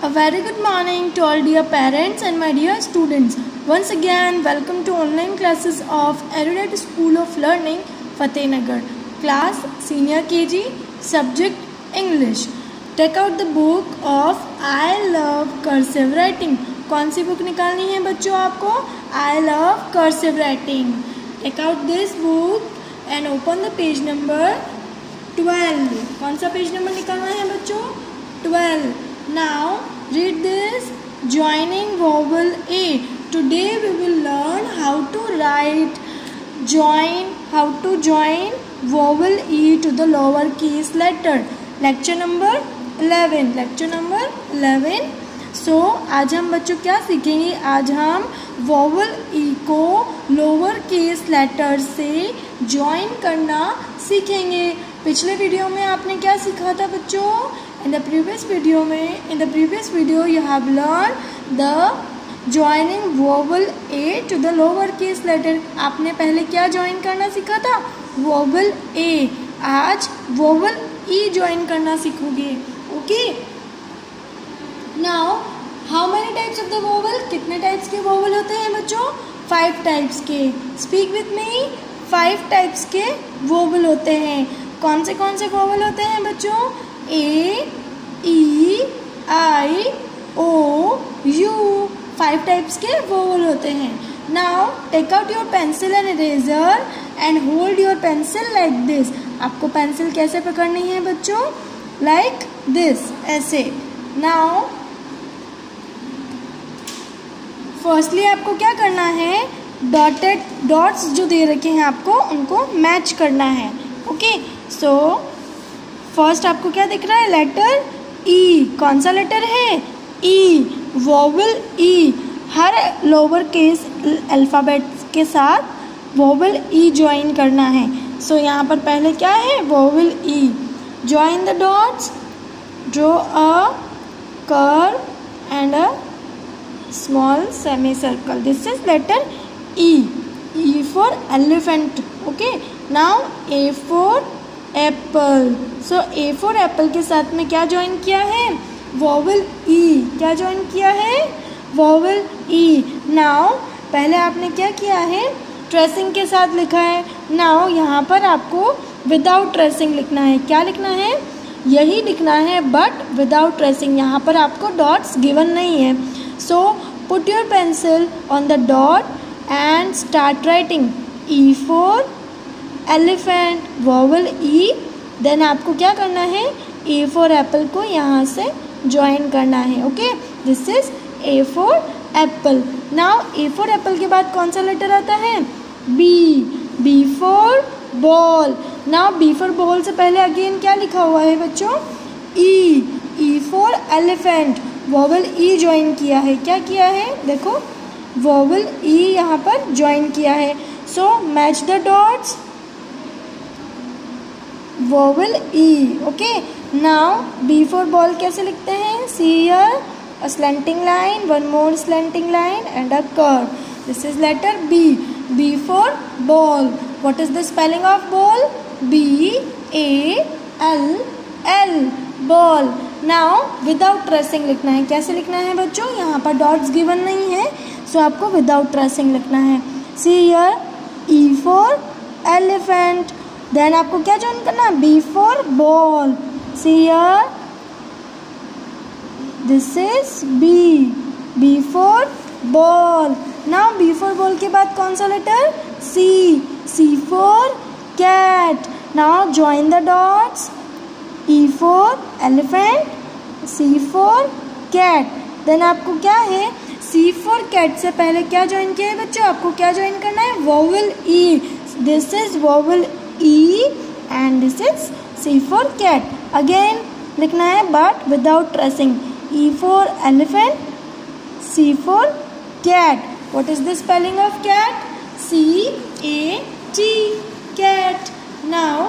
A very good morning to all dear parents and my dear students. Once again, welcome to online classes of Erudite School of Learning, Fatehnagar. Class Senior KG, Subject English. Take out the book of I Love Cursive Writing. कौन सी book निकालनी है बच्चों आपको? I Love Cursive Writing. Take out this book and open the page number 12. कौन सा page number निकालना है बच्चों? 12. Now read this joining vowel A. Today we will learn how to join vowel E to the lower case letter. Lecture number 11. So आज हम बच्चों क्या सीखेंगे? आज हम vowel E को लोअर केस लेटर से ज्वाइन करना सीखेंगे. पिछले वीडियो में आपने क्या सीखा था बच्चों? In the previous video you have learned the joining vowel A to the lower case letter. आपने पहले क्या ज्वाइन करना सीखा था? vowel A. आज vowel E ज्वाइन करना सीखोगे. Okay. Now how many types of the vowel? कितने टाइप्स के vowel होते हैं बच्चों? 5 टाइप्स के. Speak with me. 5 टाइप्स के vowel होते हैं. कौन से vowel होते हैं बच्चों? A, E, I, O, U. 5 types के vowel होते हैं. Now take out your pencil and eraser and hold your pencil like this. आपको पेंसिल कैसे पकड़नी है बच्चों? Like this, ऐसे. Now फर्स्टली आपको क्या करना है? डॉट्स जो दे रखे हैं आपको उनको मैच करना है. ओके. सो फर्स्ट आपको क्या दिख रहा है? लेटर ई. कौन सा लेटर है? ई. वोवल ई. हर लोअर केस अल्फ़ाबेट के साथ वोवल ई ज्वाइन करना है. सो यहाँ पर पहले क्या है? Vowel E. Join the dots. Draw a curve and a small semicircle. This is letter E. E for elephant. Okay. Now A for apple. So A for apple के साथ में क्या ज्वाइन किया है? vowel E. क्या join किया है? vowel E. Now पहले आपने क्या किया है? ट्रेसिंग के साथ लिखा है. Now यहाँ पर आपको विदाउट ट्रेसिंग लिखना है. क्या लिखना है? यही लिखना है बट विदाउट ट्रेसिंग. यहाँ पर आपको डॉट्स गिवन नहीं है. So put your pencil on the dot and start writing. E for elephant, vowel E. Then आपको क्या करना है? A for apple को यहाँ से join करना है. Okay. This is A for apple. Now A for apple के बाद कौन सा लेटर आता है? B. B for ball. Now B for ball से पहले अगेन क्या लिखा हुआ है बच्चों? E. E for elephant. Vowel E join किया है. क्या किया है? देखो वोवल ई यहाँ पर ज्वाइन किया है. So match the dots. Vowel E. Okay. Now B for ball कैसे लिखते हैं? See here a slanting line, one more slanting line and a curve. This is letter B. B for ball. What is the spelling of ball? B-A-L-L. Ball. Now without tracing लिखना है. कैसे लिखना है बच्चों? यहाँ पर डॉट्स गिवन नहीं है. सो आपको विदाउट ट्रेसिंग लिखना है. See here E for elephant. Then आपको क्या ज्वाइन करना है? B for ball. See here this is B. B for ball. Now B for ball के बाद कौन सा letter? C. C for cat. Now join the dots. E for elephant, C for cat. Then आपको क्या है? C for cat से पहले क्या ज्वाइन किया है बच्चों? आपको क्या ज्वाइन करना है? vowel E. This is vowel E and this is C for cat. Again लिखना है but without tracing. E for elephant, C for cat. What is the spelling of cat? C-A-T. cat. Now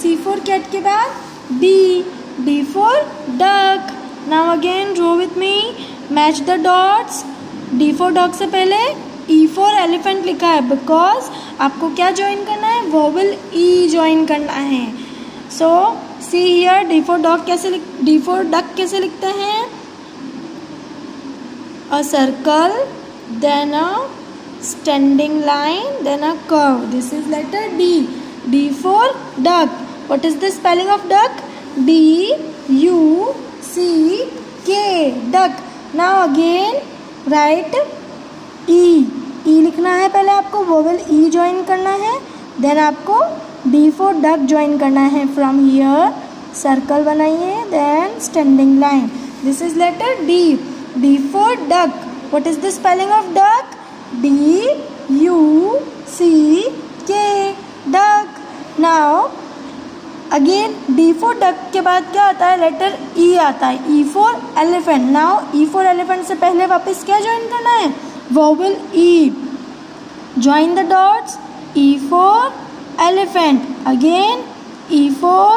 C for cat के बाद D. D for duck. Now again draw with me. Match the dots. D for dog से पहले E for elephant लिखा है because आपको क्या join करना है? vowel E ज्वाइन करना है. So see here, D for dog D for duck कैसे लिखते हैं? A circle, then a standing line, then a curve. This is letter D. D for duck. What is the spelling of duck? D U C K, duck. Now again write E. E लिखना है पहले आपको, vowel E join करना है, then आपको D for duck join करना है. From here circle बनाइए, then standing line. This is letter D. D for duck. What is the spelling of duck? D U C K, duck. Now again D for duck के बाद क्या आता है? Letter E आता है. E for elephant. Now E for elephant से पहले वापस क्या ज्वाइन करना है? Vowel E. Join the dots. E for elephant. Again E for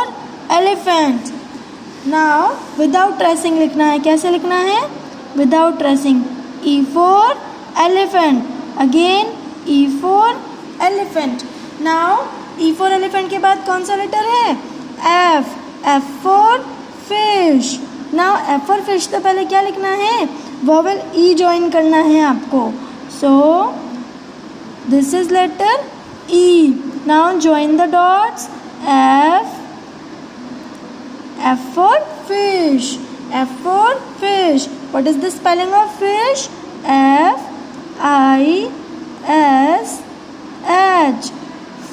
elephant. Now without tracing लिखना है. कैसे लिखना है? Without tracing. E for elephant. Again E for elephant. Now E for elephant के बाद कौन सा लेटर है? F. F for fish. Now F for fish तो पहले क्या लिखना है? वोवेल E ज्वाइन करना है आपको. So this is letter E. Now join the dots. F. F for fish. F for fish. What is the spelling of fish? F I S H,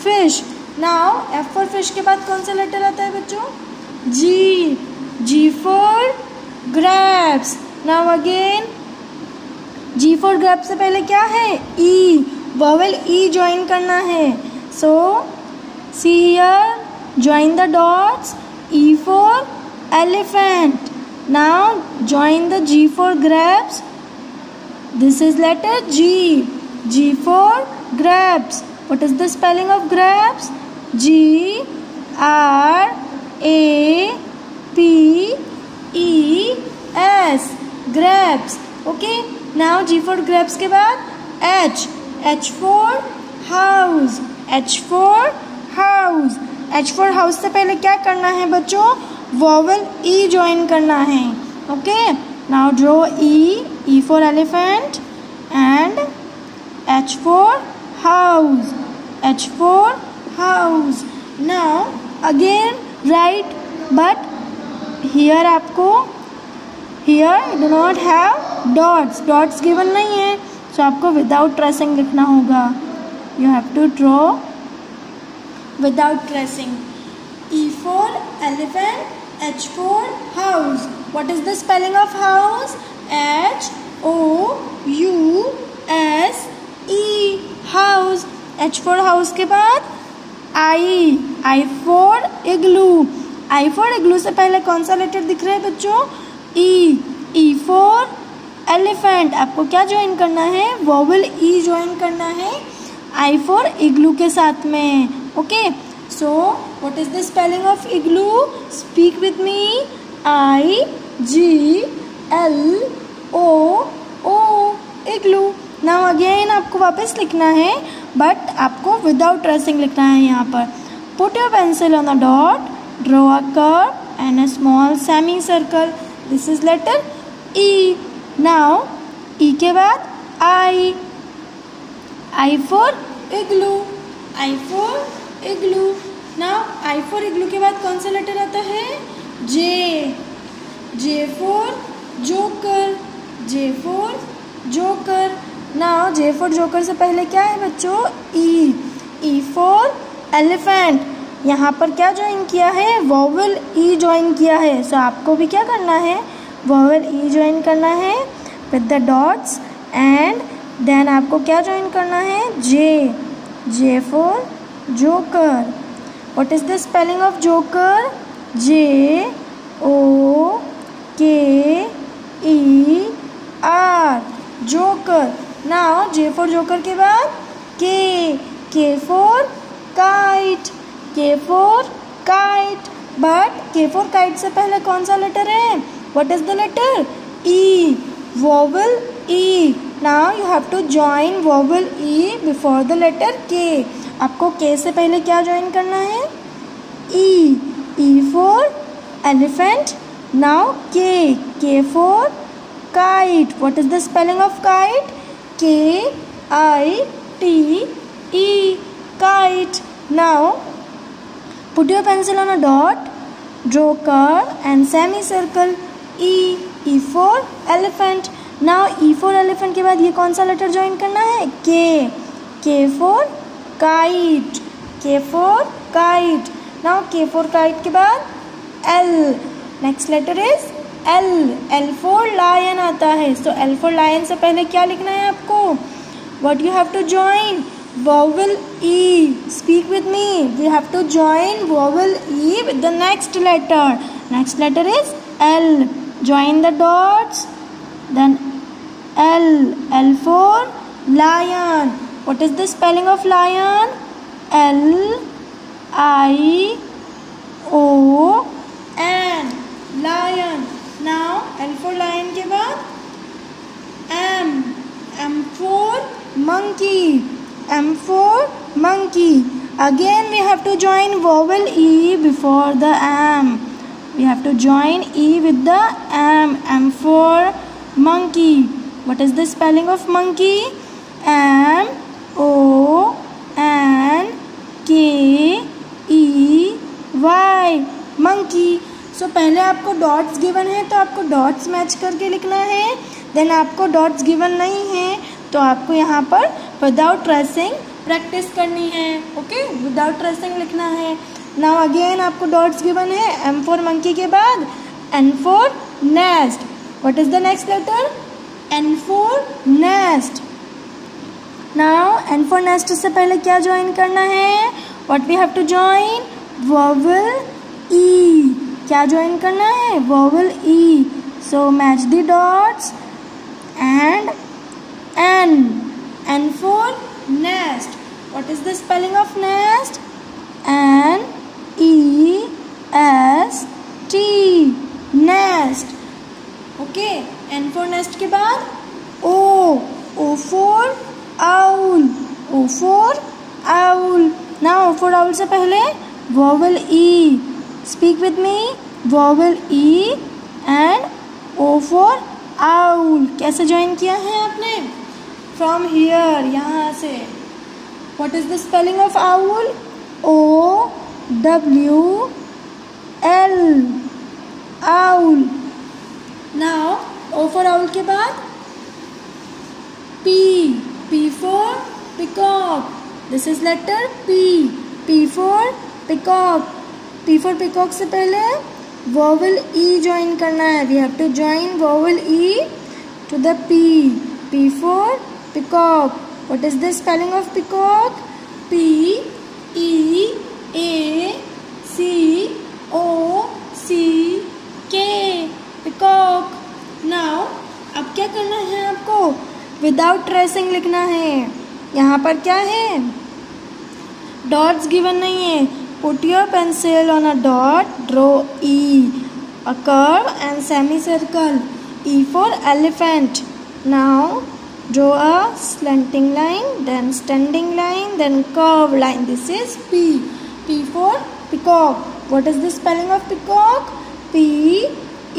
fish. Now F for fish के बाद कौन सा letter आता है बच्चों? G. G for grapes. Now again G for grapes से पहले क्या है? E. वोवेल E ज्वाइन करना है. So see here, join the dots. E for elephant. Now join the G for grapes. This is letter G. G for grapes. What is the spelling of grapes? G R A P E S, grapes. Okay. Now G for grapes के बाद H. H for house. H for house. H for house से पहले क्या करना है बच्चों? Vowel E join करना है. Okay. Now draw E. E for elephant and H for house. H for house. Now again write, but here आपको here do not have dots. Dots given नहीं है, so आपको without tracing लिखना होगा. You have to draw without tracing. E for elephant, H for house. What is the spelling of house? H O U S E, house. H for house के बाद I. I for igloo. I for igloo से पहले कौन सा letter दिख रहा है बच्चों? E. E for elephant. आपको क्या ज्वाइन करना है? वोवेल E ज्वाइन करना है I for igloo के साथ में. Okay. So what is the spelling of igloo? Speak with me. I G L O O, igloo. Now again आपको वापस लिखना है, बट आपको विदाउट ट्रेसिंग लिखना है. यहाँ पर put your pencil on the dot, draw a curve and a small semicircle. This is letter E. Now E के बाद I. I for igloo. I for igloo. Now I for igloo के बाद कौन सा लेटर आता है? J. J for joker. J for joker. Now J for joker से पहले क्या है बच्चों? E. E for elephant. यहाँ पर क्या ज्वाइन किया है? वोवेल E ज्वाइन किया है. सो आपको भी क्या करना है? वोवेल E ज्वाइन करना है with the dots and then आपको क्या ज्वाइन करना है? J. J for joker. What is the spelling of joker? J O K E R, joker. Now J for joker के बाद K. K for kite. K for kite. But K for kite से पहले कौन सा letter है? What is the letter? E. Vowel E. Now you have to join vowel E before the letter K. आपको K से पहले क्या join करना है? E. E for elephant. Now K. K for kite. What is the spelling of kite? K-I-T-E. Kite. Now put your pencil on a dot. Draw curve and semicircle. E. E for elephant. Now E for elephant के बाद ये कौन सा letter join करना है? K. K for kite. K for kite. Now K for kite के बाद L. Next letter is L. L for lion आता है. So L for lion से पहले क्या लिखना है आपको? What you have to join? Vowel E. Speak with me. We have to join vowel E with the next letter. Next letter is L. Join the dots. Then L. L for lion. What is the spelling of lion? L-I-O-N. Lion. Now L for lion के बाद M. M for monkey. M for monkey. Again we have to join vowel E before the M. We have to join E with the M. M for monkey. What is the spelling of monkey? M-O-N-K-E-Y. monkey. So पहले आपको dots given है तो आपको dots match करके लिखना है. Then आपको dots given नहीं है तो आपको यहाँ पर विदाउट ट्रेसिंग प्रैक्टिस करनी है. ओके, विदाउट ट्रेसिंग लिखना है. नाउ अगेन आपको डॉट्स गिवन है. एम फॉर मंकी के बाद N for nest. What is the next letter? N for nest. Now N for nest से पहले क्या ज्वाइन करना है? What we have to join? Vowel E. क्या ज्वाइन करना है? Vowel E. So match the dots and N. N for nest. What is the spelling of nest? N-E-S-T. Nest. Okay. N for nest के बाद O. O for owl. O for owl. Now O for owl से पहले vowel E. Speak with me. Vowel E and O for owl. कैसे join किया है आपने? From here. यहाँ से. What is the spelling of owl? O-W-L. Owl. Now O for owl के बाद P. P for peacock. This is letter P. P for peacock. P for peacock से पहले vowel E join करना है. We have to join vowel E to the P. P for peacock. What is the spelling of peacock? P-E-A-C-O-C-K. peacock. Now अब क्या करना है आपको? Without tracing लिखना है. यहाँ पर क्या है? डॉट्स गिवन नहीं है. Put your pencil on a dot, draw E, a curve and semicircle. E for elephant. Now draw a slanting line, then standing line, then curved line. This is P. P for peacock. What is the spelling of peacock? P-E-A-C-O-C-K.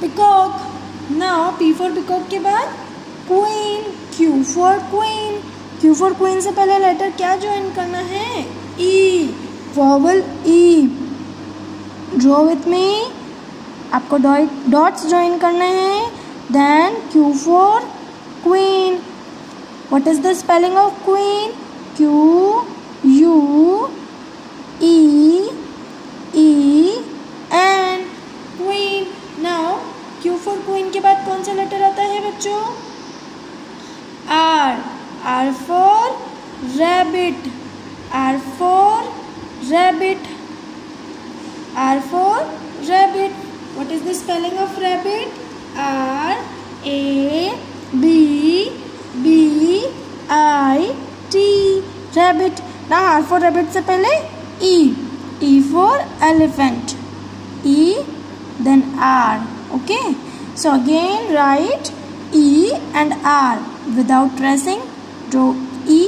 peacock. Now P for peacock के बाद queen. Q for queen. Q for queen से पहले letter क्या join करना है? E. vowel E. draw with me. आपको dots join करने हैं. Then Q for queen. What is the spelling of queen? Q-U-E-E-N. queen. Now Q for queen के बाद कौन सा लेटर आता है बच्चों? R. R for rabbit. R for rabbit. R for rabbit. What is the spelling of rabbit? R-A-B-B-I-T. rabbit. Now R for rabbit से पहले E. E for elephant. E then R. Okay. So again write E and R. Without tracing, draw E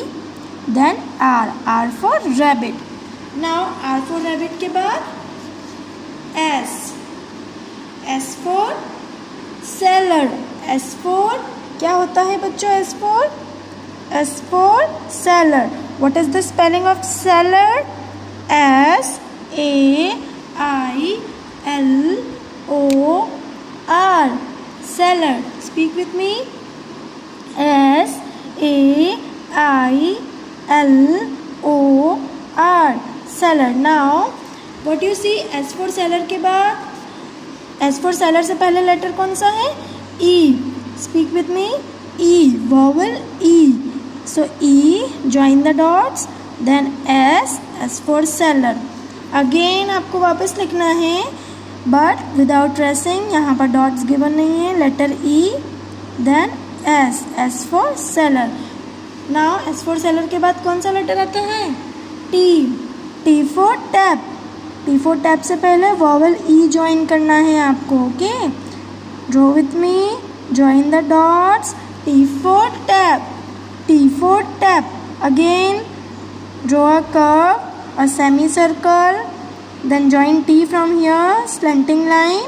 then R for rabbit. Now R for rabbit के बाद S for seller. S for क्या होता है बच्चों? S for seller. What is the spelling of seller? S-A-I-L-O-R. Seller. Speak with me. S-A-I-L-O-R. Seller. Now what you see? S for seller के बाद S for seller से पहले letter कौन सा है? E. Speak with me. E. Vowel E. So E, join the dots, then S for seller. Again आपको वापस लिखना है, but without tracing. यहाँ पर dots given नहीं है. Letter E, then S for seller. Now S for seller के बाद कौन सा लेटर आता है? T. T for tap. T for tap से पहले vowel E join करना है आपको. Okay? Draw with me. Join the dots. T for tap. T for tap. Again, draw a curve, a semicircle, then join T from here, slanting line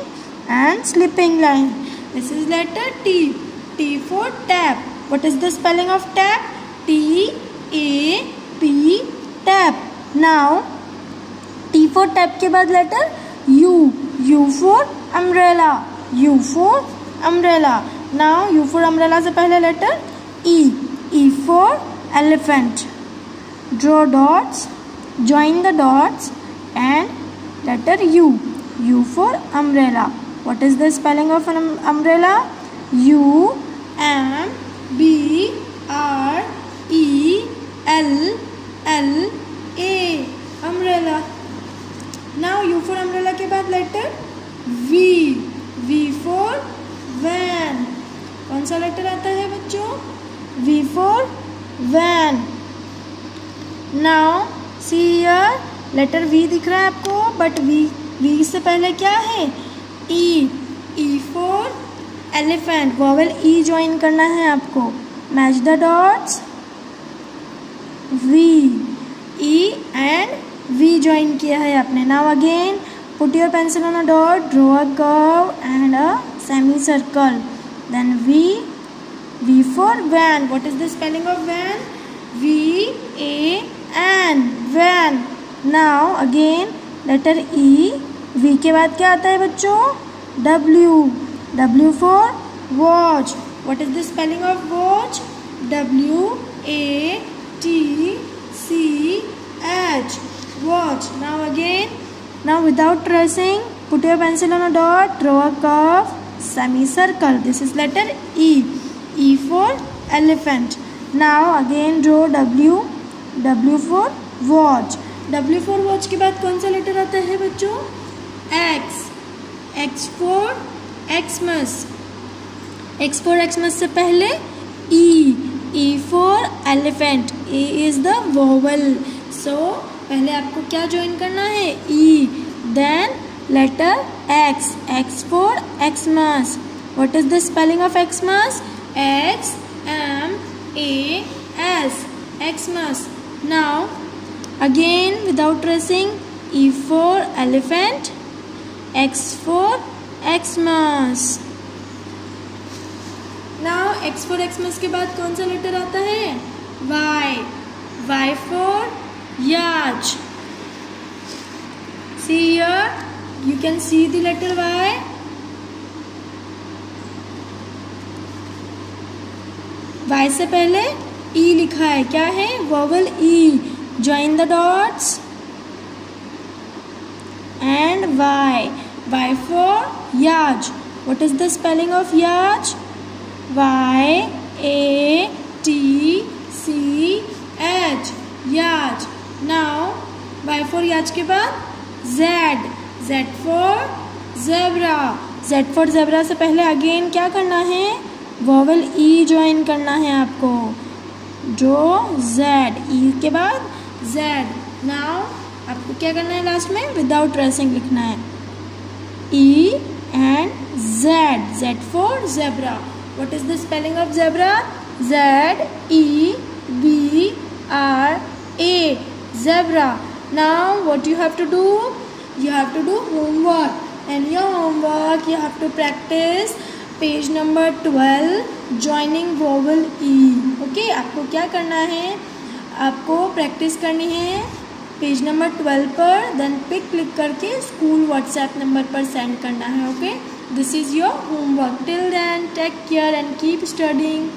and slipping line. This is letter T. T for tap. What is the spelling of tap? T-A-P, tap. Now, T for tap के बाद letter U. U for umbrella. U for umbrella. Now, U for umbrella से पहले letter E. E for elephant. Draw dots, join the dots and letter U. U for umbrella. What is the spelling of an umbrella? U-M-B-R-E-L-L-A. Umbrella. Now U for umbrella के बाद letter V. V for van. कौन सा letter आता है बच्चों? V for van. Now see here, letter V दिख रहा है आपको, but V से पहले क्या है? E. E for elephant. Vowel E join करना है आपको. Match the dots. V. E and V join किया है आपने. Now again, put your pencil on a dot, draw a curve and a semicircle. Then V for van. What is the spelling of van? V-A-N. Van. Now again letter E. V के बाद क्या आता है बच्चों? W. W for watch. What is the spelling of watch? W-A-T-C-H. Watch. Now again. Now without tracing, put your pencil on a dot, draw a curve, semicircle. This is letter E. E for elephant. Now again draw W. W for watch. W for watch के बाद कौन सा letter आता है बच्चों? X. X for Xmas. X for Xmas से पहले E. E for elephant. E is the vowel. So पहले आपको क्या ज्वाइन करना है? E. Then letter X. X for Xmas. What is the spelling of Xmas? X-M-A-S. Xmas. Now again without tracing, E for elephant, X for Xmas. Now X for Xmas के बाद कौन सा letter आता है? Y. Y for yacht. See here, you can see the letter Y. Y से पहले E लिखा है. क्या है? Vowel E. Join the dots and Y. Y for yacht. What is the spelling of yacht? Y-A-T-C-H. Yacht. Now Y for yacht के बाद Z. Z for zebra. Z for zebra से पहले अगेन क्या करना है? वॉवल E ज्वाइन करना है आपको. जो Z. E के बाद Z. Now आपको क्या करना है लास्ट में? विदाउट ट्रेसिंग लिखना है. E and Z. Z for zebra. What is the spelling of zebra? Z-E-B-R-A. R A zebra. Now what you have to do? You have to do homework, and your homework you have to practice page number 12 joining vowel E. Okay, आपको क्या करना है, आपको practice करनी है page number 12 पर. Then pick click करके school WhatsApp number पर सेंड करना है. Okay, this is your homework. Till then take care and keep studying.